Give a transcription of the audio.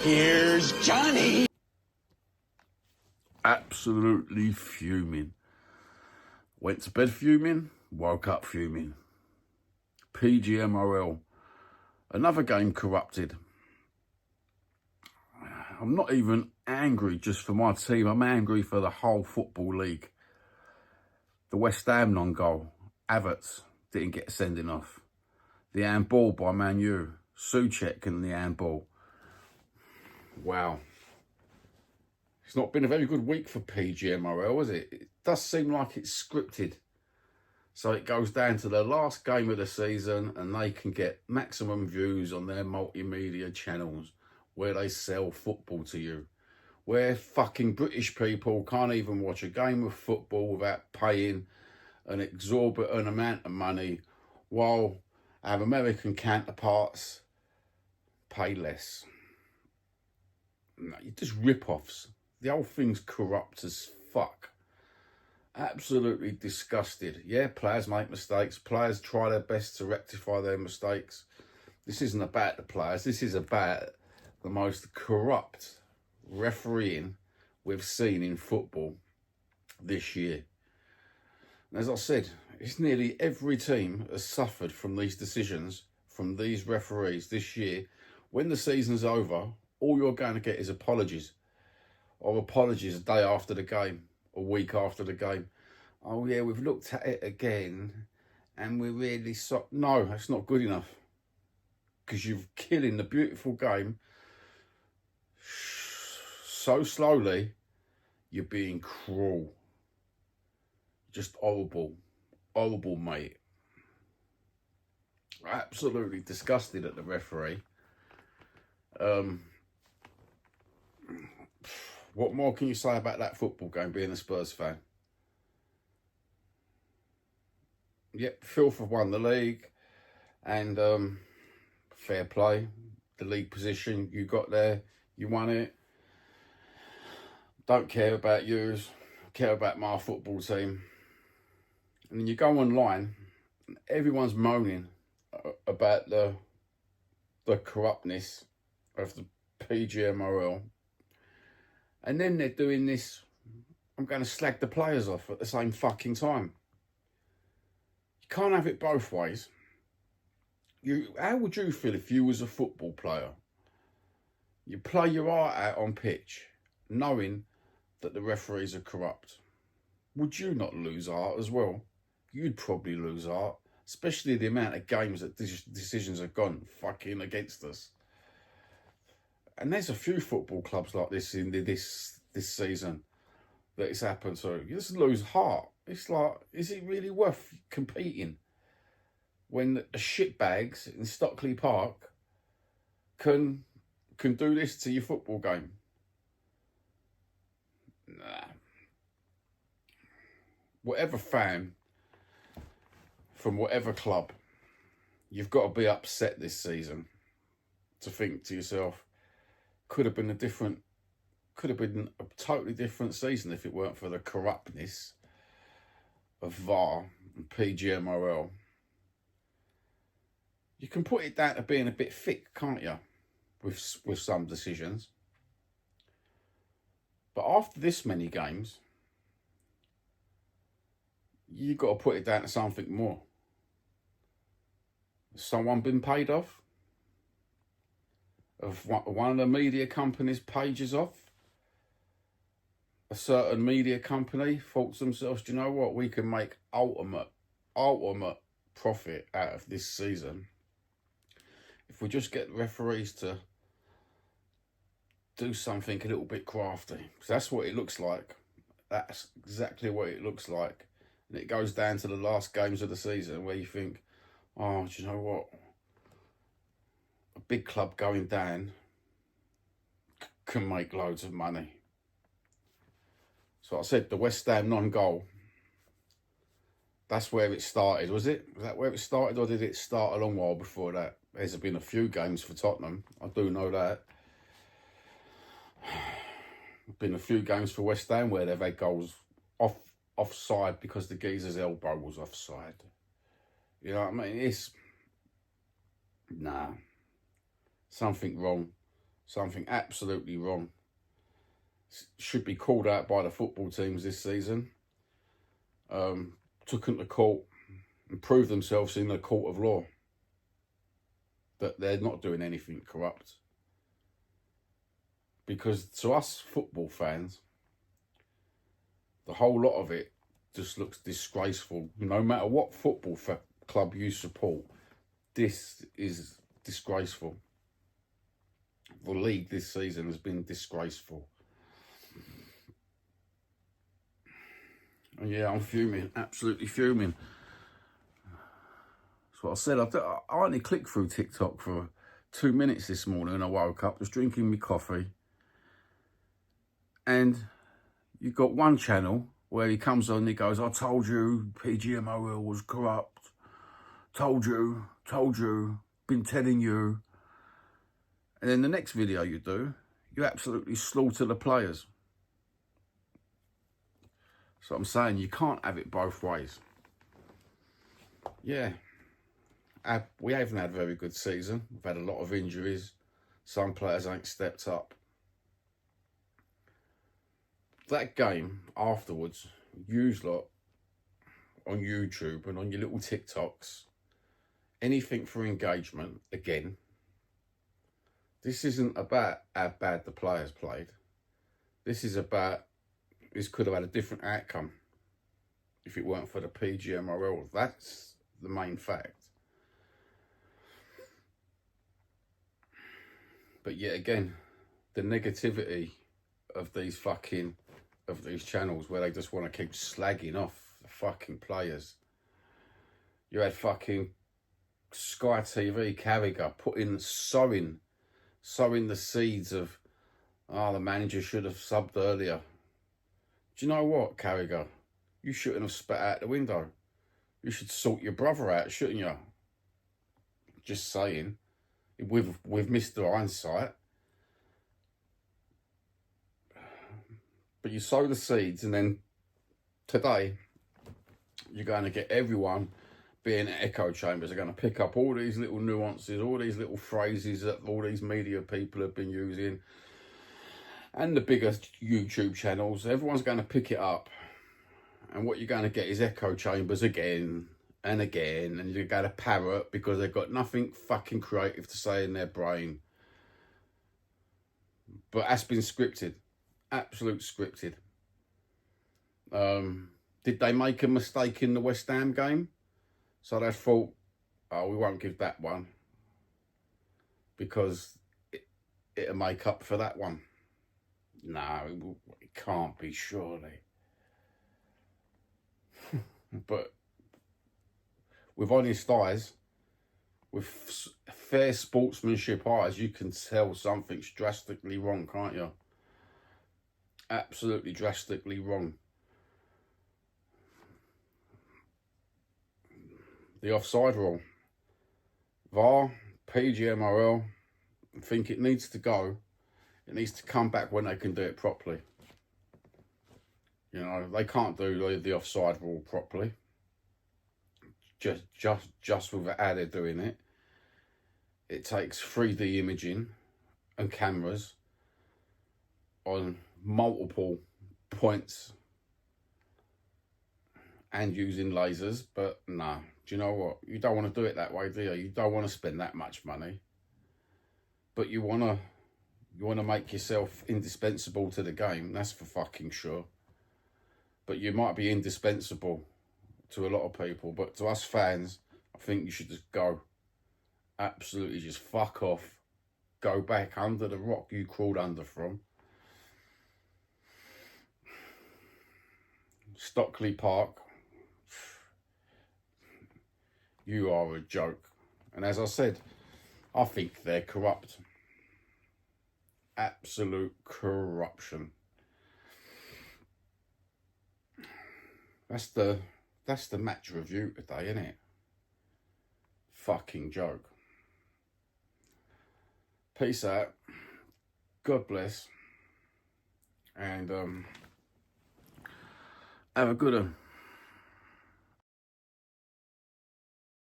Here's Johnny. Absolutely fuming. Went to bed fuming, woke up fuming. PGMOL, another game corrupted. I'm not even angry just for my team, I'm angry for the whole Football League. The West Ham non-goal, Havertz didn't get a sending off. The handball by Man U, Souček and the handball. Wow. It's not been a very good week for PGMOL, has it? It does seem like it's scripted. So it goes down to the last game of the season and they can get maximum views on their multimedia channels where they sell football to you. Where fucking British people can't even watch a game of football without paying an exorbitant amount of money, while our American counterparts pay less. No, you're just rip-offs. The whole thing's corrupt as fuck. Absolutely disgusted. Yeah, players make mistakes. Players try their best to rectify their mistakes. This isn't about the players. This is about the most corrupt refereeing we've seen in football this year. And as I said, it's nearly every team has suffered from these decisions, from these referees this year. When the season's over, all you're going to get is apologies. Or apologies a day after the game, a week after the game. Oh yeah, we've looked at it again and we're really sorry. No, that's not good enough. Because you're killing the beautiful game so slowly, you're being cruel. Just horrible. Horrible, mate. Absolutely disgusted at the referee. What more can you say about that football game, being a Spurs fan? Yep, filth have won the league. And fair play. The league position you got there, you won it. Don't care about yours. Care about my football team. And then you go online, and everyone's moaning about the corruptness of the PGMOL. And then they're doing this, I'm going to slag the players off at the same fucking time. You can't have it both ways. How would you feel if you was a football player? You play your heart out on pitch, knowing that the referees are corrupt. Would you not lose heart as well? You'd probably lose heart, especially the amount of games that decisions have gone fucking against us. And there's a few football clubs like this in this season that it's happened to. You just lose heart. It's like, is it really worth competing when the shitbags in Stockley Park can do this to your football game? Nah. Whatever fan from whatever club, you've got to be upset this season to think to yourself, could have been a totally different season if it weren't for the corruptness of VAR and PGMOL. You can put it down to being a bit thick, can't you, with some decisions. But after this many games, you've got to put it down to something more. Has someone been paid off? Of one of the media companies' pages off? A certain media company thought to themselves, do you know what, we can make ultimate profit out of this season if we just get referees to do something a little bit crafty. Because that's what it looks like. That's exactly what it looks like. And it goes down to the last games of the season where you think, oh, do you know what? A big club going down can make loads of money. So I said the West Ham non-goal, that's where it started, was it? Was that where it started, or did it start a long while before that? There's been a few games for Tottenham, I do know that. Been a few games for West Ham where they've had goals offside because the geezer's elbow was offside. You know what I mean? It's... Nah. Something wrong. Something absolutely wrong. Should be called out by the football teams this season. Took them to court and proved themselves in the court of law that they're not doing anything corrupt. Because to us football fans, the whole lot of it just looks disgraceful. No matter what football club you support, this is disgraceful. The league this season has been disgraceful. And yeah, I'm fuming, absolutely fuming. That's what I said. I only clicked through TikTok for 2 minutes this morning and I woke up, was drinking my coffee. And you've got one channel where he comes on and he goes, I told you PGMOL was corrupt. Told you, been telling you. And then the next video you do, you absolutely slaughter the players. So I'm saying you can't have it both ways. Yeah, we haven't had a very good season. We've had a lot of injuries. Some players ain't stepped up. That game afterwards, use lot on YouTube and on your little TikToks, anything for engagement. Again, this isn't about how bad the players played. This is about, this could have had a different outcome if it weren't for the PGMOL. That's the main fact. But yet again, the negativity of these channels where they just want to keep slagging off the fucking players. You had fucking Sky TV, Carragher, sowing the seeds of, the manager should have subbed earlier. Do you know what, Carragher? You shouldn't have spat out the window. You should sort your brother out, shouldn't you? Just saying. With Mr. Hindsight. But you sow the seeds, and then today you're going to get everyone being echo chambers. They're going to pick up all these little nuances, all these little phrases that all these media people have been using, and the biggest YouTube channels. Everyone's going to pick it up, and what you're going to get is echo chambers again and again, and you're going to parrot because they've got nothing fucking creative to say in their brain. But that's been scripted. Absolute scripted. Did they make a mistake in the West Ham game? So they thought, we won't give that one because it'll make up for that one. No, it can't be, surely. But with honest eyes, with fair sportsmanship eyes, you can tell something's drastically wrong, can't you? Absolutely drastically wrong. The offside rule. VAR, PGMOL, I think it needs to go. It needs to come back when they can do it properly. You know, they can't do the offside rule properly. Just with how they're doing it. It takes 3D imaging and cameras on multiple points and using lasers, but no. Do you know what? You don't want to do it that way, do you? You don't want to spend that much money, but you want to make yourself indispensable to the game. That's for fucking sure. But you might be indispensable to a lot of people, but to us fans, I think you should just go. Absolutely, just fuck off. Go back under the rock you crawled under from. Stockley Park, you are a joke. And as I said, I think they're corrupt. Absolute corruption. That's the match review today, isn't it? Fucking joke. Peace out. God bless. And have a good one.